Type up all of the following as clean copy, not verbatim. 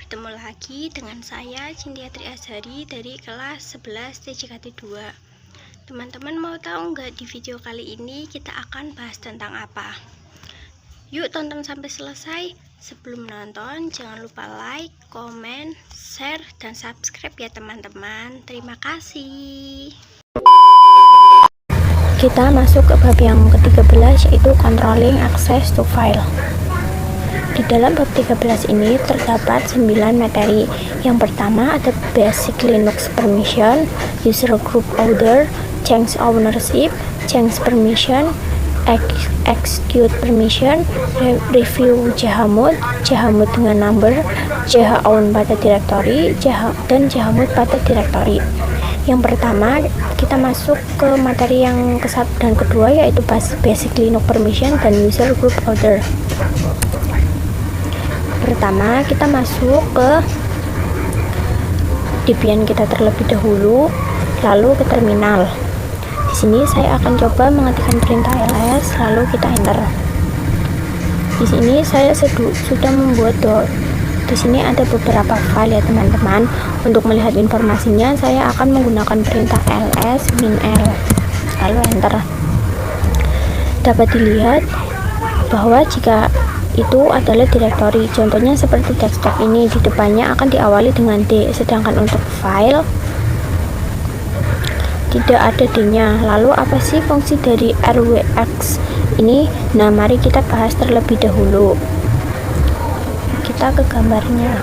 Bertemu lagi dengan saya Cynthia Tri Azhari dari kelas 11 TJKT 2. Teman-teman mau tahu nggak di video kali ini kita akan bahas tentang apa? Yuk tonton sampai selesai. Sebelum nonton jangan lupa like, komen, share, dan subscribe ya teman-teman. Terima kasih. Kita masuk ke bab yang ke-13 yaitu controlling access to file. Di dalam bab 13 ini terdapat 9 materi. Yang pertama ada basic Linux permission, user group order, change ownership, change permission, execute permission, review jhamut, jhamut dengan number, jown pada directory, dan jhamut pada directory. Yang pertama kita masuk ke materi yang ke-1 dan kedua yaitu basic Linux permission dan user group order. Pertama kita masuk ke Debian kita terlebih dahulu, lalu ke terminal. Di sini saya akan coba mengetikkan perintah ls, lalu kita enter. Di sini saya sudah membuat di sini ada beberapa file ya teman-teman. Untuk melihat informasinya saya akan menggunakan perintah ls -l, lalu enter. Dapat dilihat bahwa jika itu adalah directory, contohnya seperti desktop ini, di depannya akan diawali dengan D, sedangkan untuk file tidak ada D-nya. Lalu apa sih fungsi dari rwx ini? Nah, mari kita bahas terlebih dahulu. Kita ke gambarnya.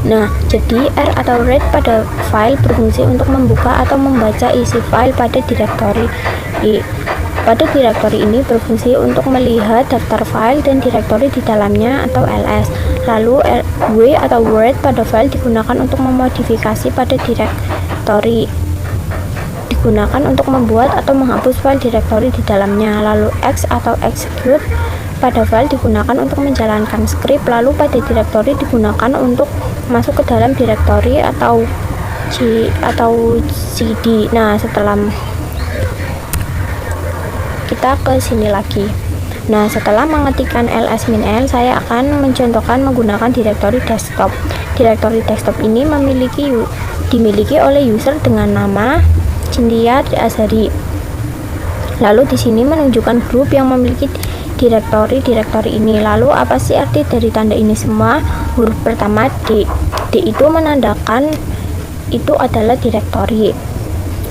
Nah, jadi R atau read pada file berfungsi untuk membuka atau membaca isi file pada directory. Pada directory ini berfungsi untuk melihat daftar file dan directory di dalamnya atau ls. Lalu W atau read pada file digunakan untuk memodifikasi pada directory, digunakan untuk membuat atau menghapus file directory di dalamnya. Lalu X atau execute pada file digunakan untuk menjalankan script. Lalu pada directory digunakan untuk masuk ke dalam directory atau cd. Nah, setelah kita ke sini lagi. Nah, setelah mengetikkan ls -l, saya akan mencontohkan menggunakan directory desktop. Directory desktop ini dimiliki oleh user dengan nama Cynthia Tri Azhari. Lalu di sini menunjukkan grup yang memiliki directory ini. Lalu apa sih arti dari tanda ini semua? Huruf pertama D. D itu menandakan itu adalah directory.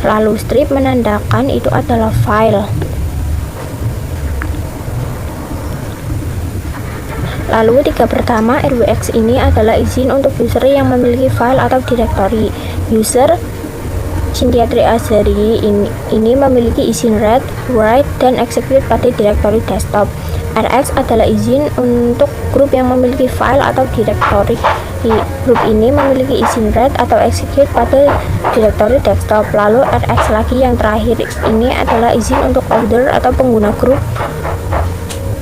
Lalu strip menandakan itu adalah file. Lalu tiga pertama rwx ini adalah izin untuk user yang memiliki file atau directory. User Cynthia Tri Azhari ini memiliki izin read, write, dan execute pada directory desktop. Rx adalah izin untuk grup yang memiliki file atau directory. Grup ini memiliki izin read atau execute pada directory desktop. Lalu Rx lagi yang terakhir ini adalah izin untuk order atau pengguna grup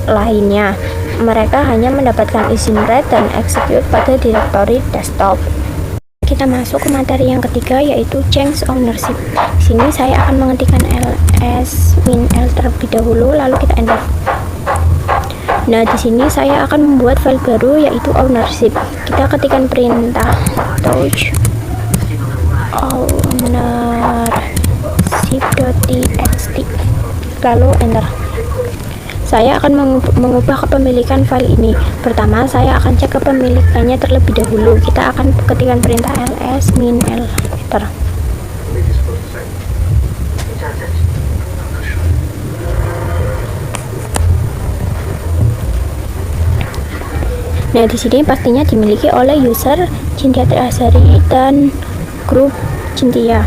lainnya. Mereka hanya mendapatkan izin read dan execute pada directory desktop. Kita masuk ke materi yang ketiga yaitu change ownership. Di sini saya akan mengetikkan ls -l terlebih dahulu, lalu kita enter. Nah, di sini saya akan membuat file baru yaitu ownership. Kita ketikkan perintah touch ownership.txt, lalu enter. Saya akan mengubah kepemilikan file ini. Pertama, saya akan cek kepemilikannya terlebih dahulu. Kita akan ketikkan perintah ls -l, enter. Nah, di sini pastinya dimiliki oleh user Cynthia Tri Azhari dan grup Cynthia.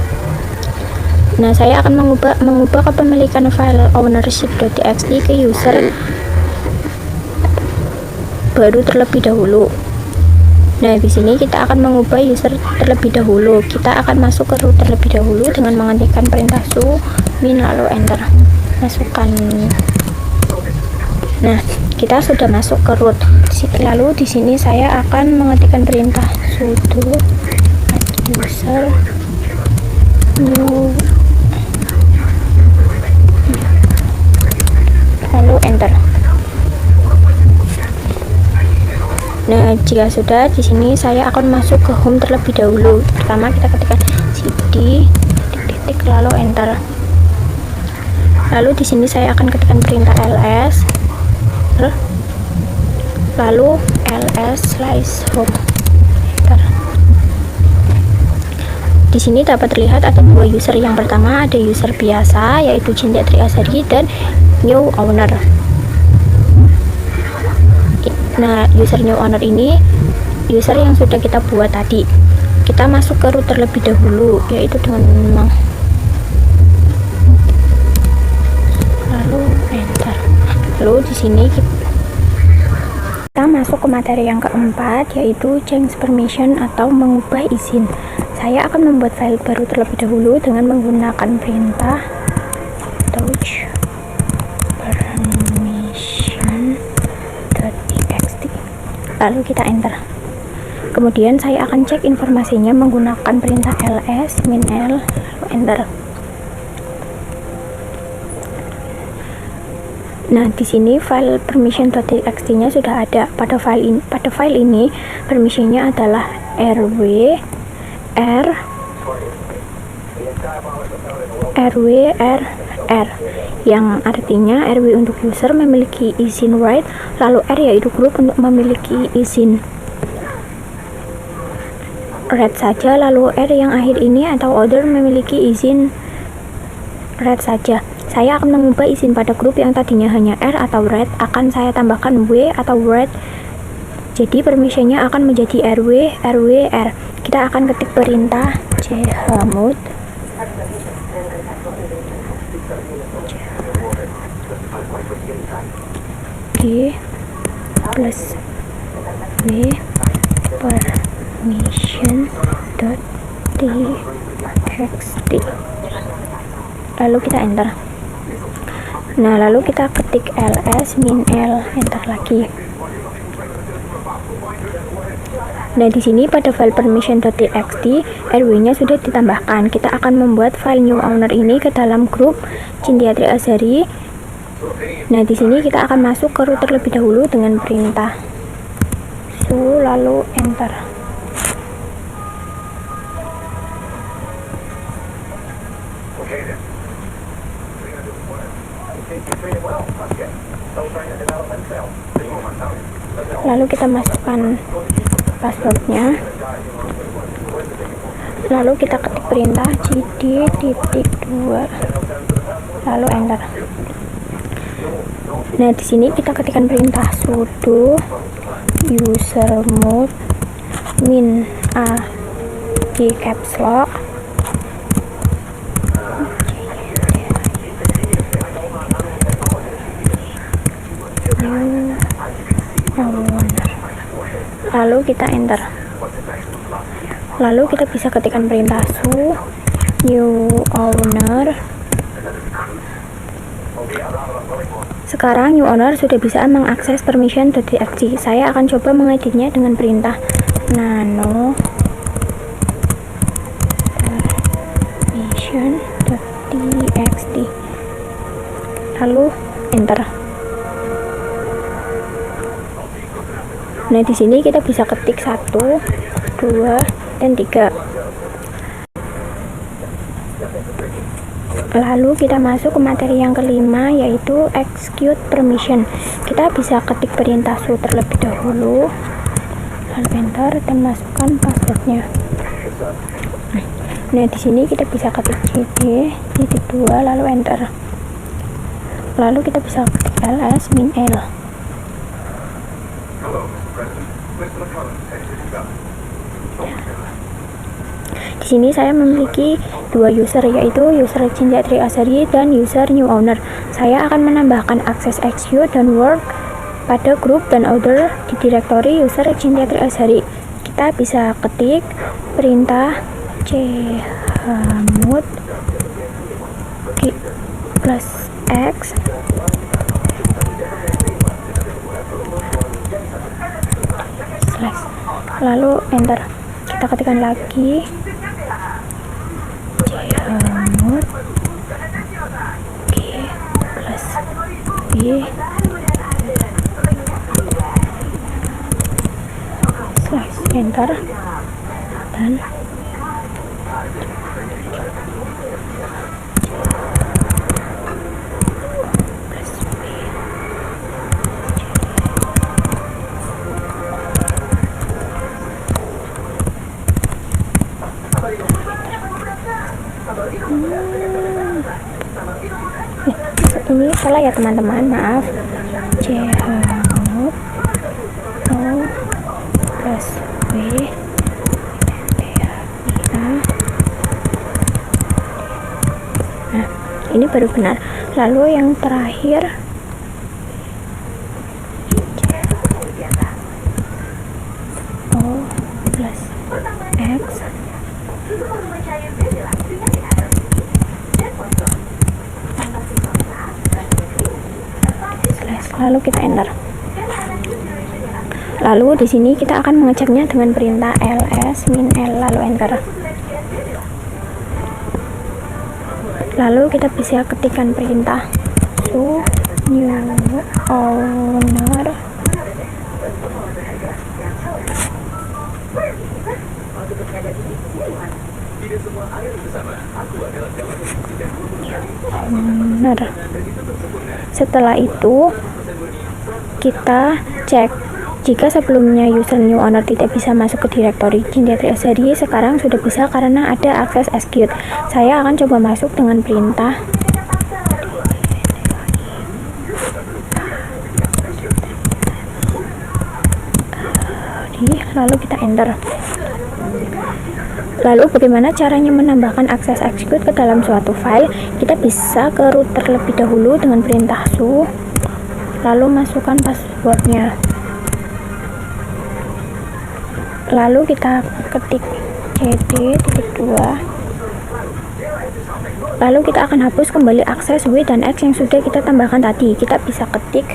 Nah, saya akan mengubah kepemilikan file ownership.txt ke user baru terlebih dahulu. Nah, di sini kita akan mengubah user terlebih dahulu. Kita akan masuk ke root terlebih dahulu dengan mengetikkan perintah -min lalu enter. Masukkan. Nah, kita sudah masuk ke root. Lalu di sini saya akan mengetikkan perintah sudo user new, lalu enter. Jika sudah, di sini saya akan masuk ke home terlebih dahulu. Pertama kita ketikkan cd titik lalu enter. Lalu di sini saya akan ketikkan perintah ls, lalu ls/home. Enter. Di sini dapat terlihat ada dua user. Yang pertama ada user biasa yaitu Cinta Tri Azhari dan new owner. Nah, user new owner ini user yang sudah kita buat tadi. Kita masuk ke root terlebih dahulu, yaitu dengan lalu enter. Lalu di sini kita masuk ke materi yang keempat, yaitu change permission atau mengubah izin. Saya akan membuat file baru terlebih dahulu dengan menggunakan perintah touch permission.txt. Lalu kita enter. Kemudian saya akan cek informasinya menggunakan perintah ls -l lalu enter. Nah, di sini file permission.txt-nya sudah ada. Pada file ini permissionnya adalah rw r, yang artinya RW untuk user memiliki izin write, lalu R yaitu group untuk memiliki izin read saja, lalu R yang akhir ini atau other memiliki izin read saja. Saya akan mengubah izin pada grup yang tadinya hanya R atau read, akan saya tambahkan W atau read. Jadi permissionnya akan menjadi RW R. Kita akan ketik perintah chmod g plus w permission.txt. Lalu kita enter. Nah, lalu kita ketik ls -l, enter lagi. Nah, di sini pada file permission.txt rw-nya sudah ditambahkan. Kita akan membuat file new owner ini ke dalam grup Cinta Tri Azhari. Nah, di sini kita akan masuk ke root terlebih dahulu dengan perintah su lalu enter. Lalu kita masukkan passwordnya, lalu kita ketik perintah cd.2 lalu enter. Nah, di sini kita ketikkan perintah sudo usermod min a di caps lock lalu kita enter. Lalu kita bisa ketikkan perintah su new owner. Sekarang new owner sudah bisa mengakses permission.txt. Saya akan coba mengeditnya dengan perintah nano permission.txt lalu enter. Nah, di sini kita bisa ketik 1, 2, dan 3. Lalu kita masuk ke materi yang kelima, yaitu execute permission. Kita bisa ketik perintah su terlebih dahulu, lalu enter dan masukkan passwordnya. Nah, di sini kita bisa ketik cd.2 lalu enter. Lalu kita bisa ketik ls -l. Di sini saya memiliki dua user, yaitu user Cinta Tri Azhari dan user new owner. Saya akan menambahkan akses execute dan work pada grup dan other di direktori user Cinta Tri Azhari. Kita bisa ketik perintah chmod g plus x lalu enter. Kita ketikkan lagi chmod g plus b enter, dan ini salah ya teman-teman, maaf. Chhamut O plus W nah ini baru benar. Lalu yang terakhir O plus X lalu kita enter. Lalu di sini kita akan mengeceknya dengan perintah ls min l lalu enter. Lalu kita bisa ketikkan perintah new owner benar. Setelah itu kita cek jika sebelumnya user new owner tidak bisa masuk ke direktori Cindetriasari, sekarang sudah bisa karena ada akses execute. Saya akan coba masuk dengan perintah lalu kita enter. Lalu bagaimana caranya menambahkan akses execute ke dalam suatu file? Kita bisa ke root terlebih dahulu dengan perintah su, lalu masukkan passwordnya, lalu kita ketik cd.2, lalu kita akan hapus kembali akses W dan X yang sudah kita tambahkan tadi. Kita bisa ketik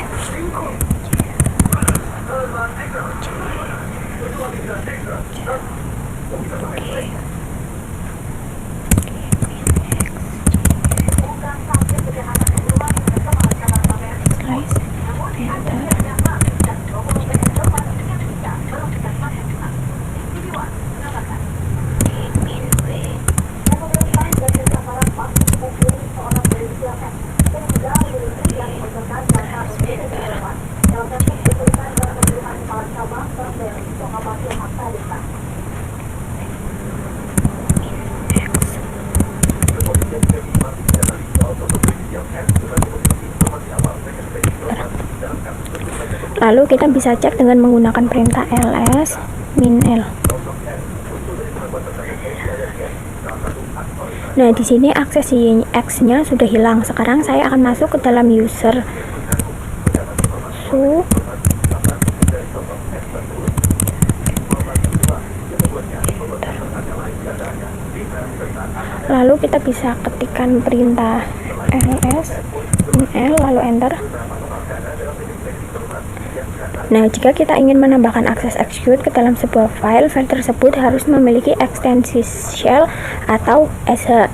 lalu kita bisa cek dengan menggunakan perintah ls min l. Nah, di sini akses X-nya sudah hilang. Sekarang saya akan masuk ke dalam user su, lalu kita bisa ketikkan perintah ls min l lalu enter. Nah, jika kita ingin menambahkan akses execute ke dalam sebuah file tersebut harus memiliki ekstensi shell atau sh.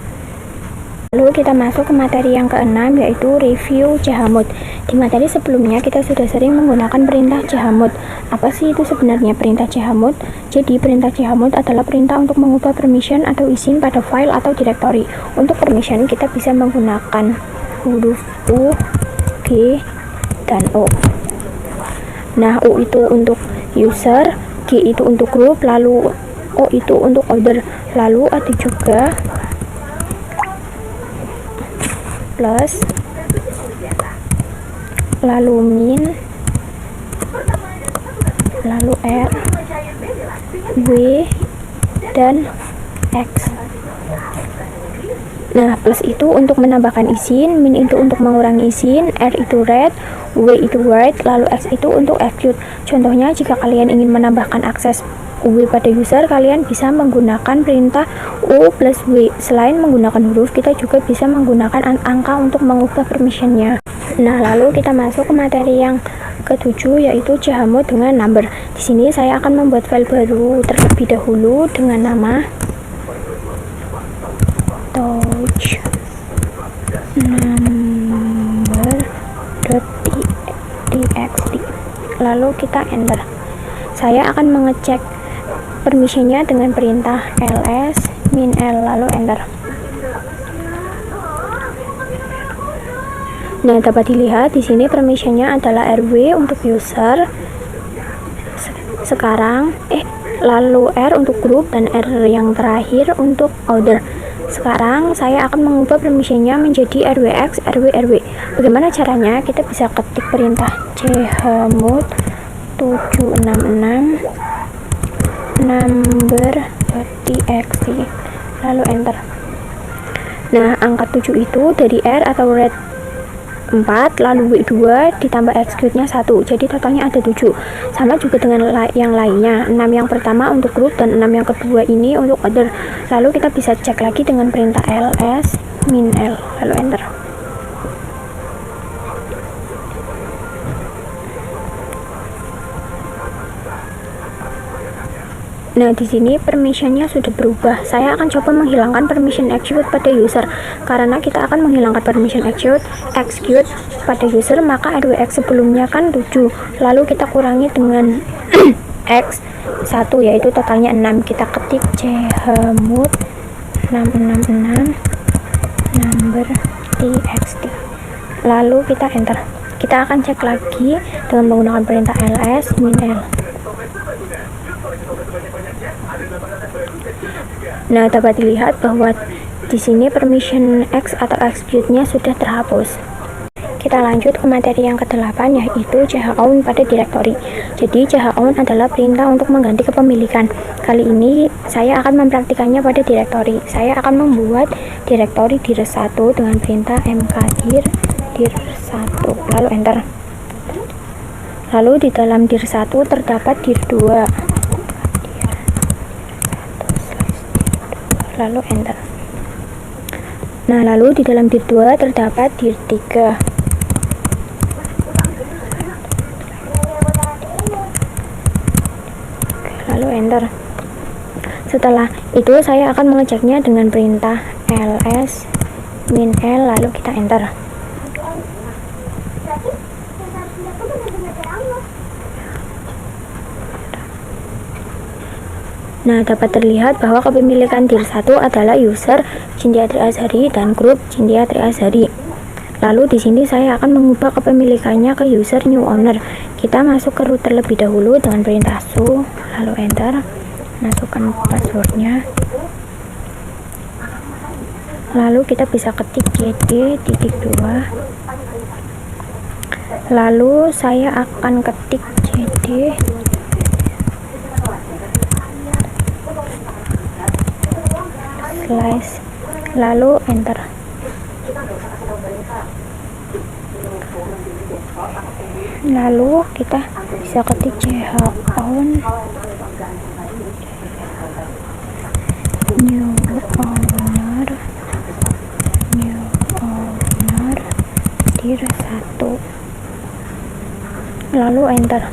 Lalu kita masuk ke materi yang keenam, yaitu review Chhamut. Di materi sebelumnya kita sudah sering menggunakan perintah Chhamut. Apa sih itu sebenarnya perintah Chhamut? Jadi perintah Chhamut adalah perintah untuk mengubah permission atau izin pada file atau directory. Untuk permission kita bisa menggunakan huruf U, G, dan O. Nah, U itu untuk user, G itu untuk group, lalu O itu untuk order, lalu ada juga plus, lalu min, lalu R, W, dan X. Nah, plus itu untuk menambahkan izin, min itu untuk mengurangi izin, R itu read, W itu write, lalu X itu untuk execute. Contohnya, jika kalian ingin menambahkan akses W pada user, kalian bisa menggunakan perintah U plus W. Selain menggunakan huruf, kita juga bisa menggunakan angka untuk mengubah permissionnya. Nah, lalu kita masuk ke materi yang ketujuh, yaitu Chhamut dengan number. Di sini saya akan membuat file baru terlebih dahulu dengan nama touch number.txt, lalu kita enter. Saya akan mengecek permissionnya dengan perintah ls min l lalu enter. Nah, dapat dilihat di sini permissionnya adalah RW untuk user. Sekarang lalu R untuk group dan R yang terakhir untuk order. Sekarang saya akan mengubah permissionnya menjadi RWX, RW. Bagaimana caranya? Kita bisa ketik perintah chmod 766 number.txt lalu enter. Nah, angka 7 itu dari R atau red 4 lalu W2 ditambah execute-nya 1, jadi totalnya ada 7. Sama juga dengan yang lainnya, 6 yang pertama untuk group dan 6 yang kedua ini untuk order. Lalu kita bisa cek lagi dengan perintah ls min l lalu enter. Nah, di sini permissionnya sudah berubah. Saya akan coba menghilangkan permission execute pada user. Karena kita akan menghilangkan permission execute pada user, maka RWX sebelumnya kan 7. Lalu kita kurangi dengan X 1, yaitu totalnya 6. Kita ketik chmod 666 number.txt. Lalu kita enter. Kita akan cek lagi dengan menggunakan perintah ls min l. Nah, dapat dilihat bahwa di sini permission X atau execute-nya sudah terhapus. Kita lanjut ke materi yang ke-8, yaitu chown pada directory. Jadi chown adalah perintah untuk mengganti kepemilikan. Kali ini saya akan mempraktikannya pada directory. Saya akan membuat directory dir1 dengan perintah mkdir dir1 lalu enter. Lalu di dalam dir1 terdapat dir2 lalu enter. Nah, lalu di dalam dir2 terdapat dir3 lalu enter. Setelah itu saya akan mengeceknya dengan perintah ls min l lalu kita enter. Nah, dapat terlihat bahwa kepemilikan dir1 adalah user Cynthia Triazari dan grup Cynthia Triazari. Lalu di sini saya akan mengubah kepemilikannya ke user new owner. Kita masuk ke root terlebih dahulu dengan perintah su lalu enter. Masukkan passwordnya. Lalu kita bisa ketik jd.2. Lalu saya akan ketik jd lalu enter. Lalu kita bisa ketik chown new owner dir1 lalu enter.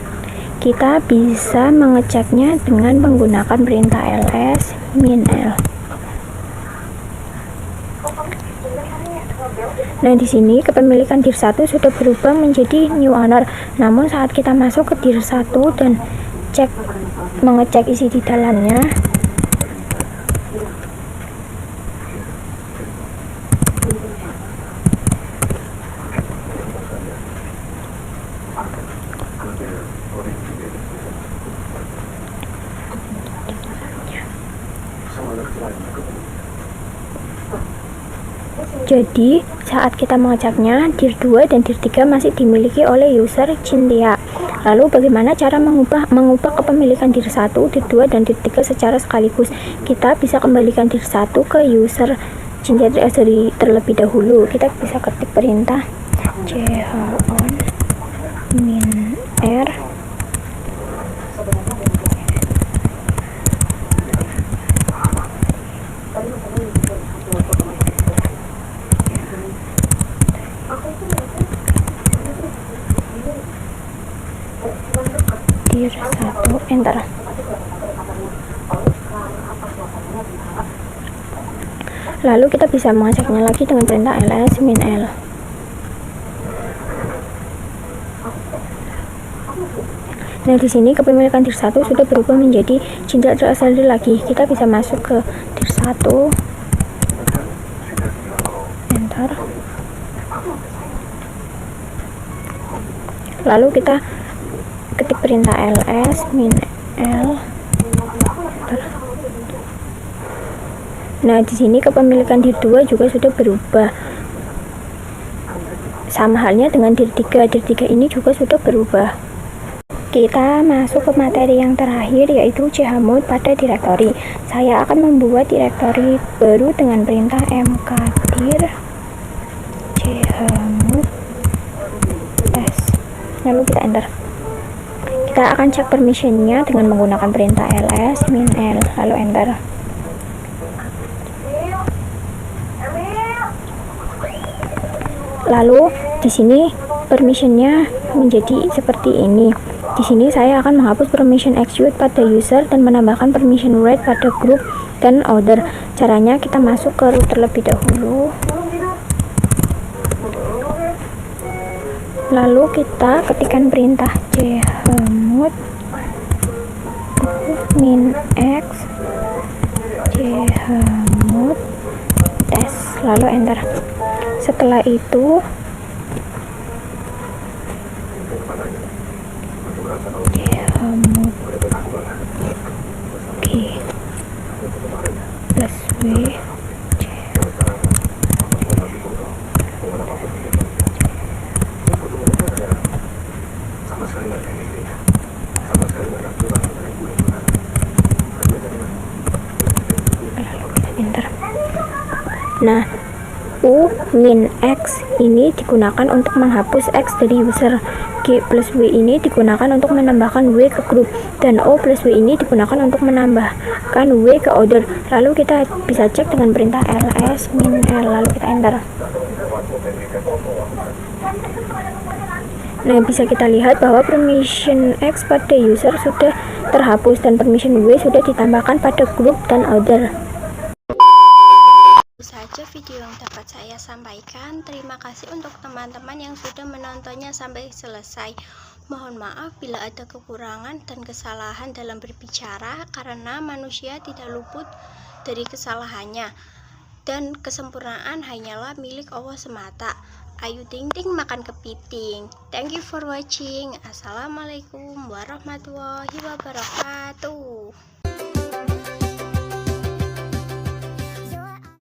Kita bisa mengeceknya dengan menggunakan perintah ls min l. Nah, di sini kepemilikan dir1 sudah berubah menjadi new owner. Namun saat kita masuk ke dir1 dan mengecek isi di dalamnya, jadi saat kita mengeceknya, dir2 dan dir3 masih dimiliki oleh user Cynthia. Lalu bagaimana cara mengubah kepemilikan dir1, dir2 dan dir3 secara sekaligus? Kita bisa kembalikan dir1 ke user Cynthia Triazari terlebih dahulu. Kita bisa ketik perintah chown min r dir1 enter. Lalu kita bisa mengeceknya lagi dengan perintah ls min l. Nah, di sini kepemilikan dir 1 sudah berubah menjadi Jenderal Saldi lagi. Kita bisa masuk ke dir 1, enter. Lalu kita ketik perintah ls min l. Nah, di sini kepemilikan dir 2 juga sudah berubah. Sama halnya dengan dir 3. Dir 3 ini juga sudah berubah. Kita masuk ke materi yang terakhir, yaitu chmod pada direktori. Saya akan membuat direktori baru dengan perintah mkdir chmod s. Lalu kita enter. Kita akan cek permissionnya dengan menggunakan perintah ls min l, lalu enter. Lalu di sini permissionnya menjadi seperti ini. Di sini saya akan menghapus permission execute pada user dan menambahkan permission write pada group dan other. Caranya kita masuk ke root terlebih dahulu. Lalu kita ketikkan perintah chmod min x chmod test, lalu enter. Setelah itu chmod plus w enter. Nah, u min x ini digunakan untuk menghapus x dari user, g plus w ini digunakan untuk menambahkan w ke grup, dan o plus w ini digunakan untuk menambahkan w ke order. Lalu kita bisa cek dengan perintah ls min l, lalu kita enter. Nah, bisa kita lihat bahwa permission X pada user sudah terhapus dan permission W sudah ditambahkan pada grup dan order. Itu saja video yang dapat saya sampaikan. Terima kasih untuk teman-teman yang sudah menontonnya sampai selesai. Mohon maaf bila ada kekurangan dan kesalahan dalam berbicara, karena manusia tidak luput dari kesalahannya, dan kesempurnaan hanyalah milik Allah semata. Ayu ting ting makan kepiting. Thank you for watching. Assalamualaikum warahmatullahi wabarakatuh.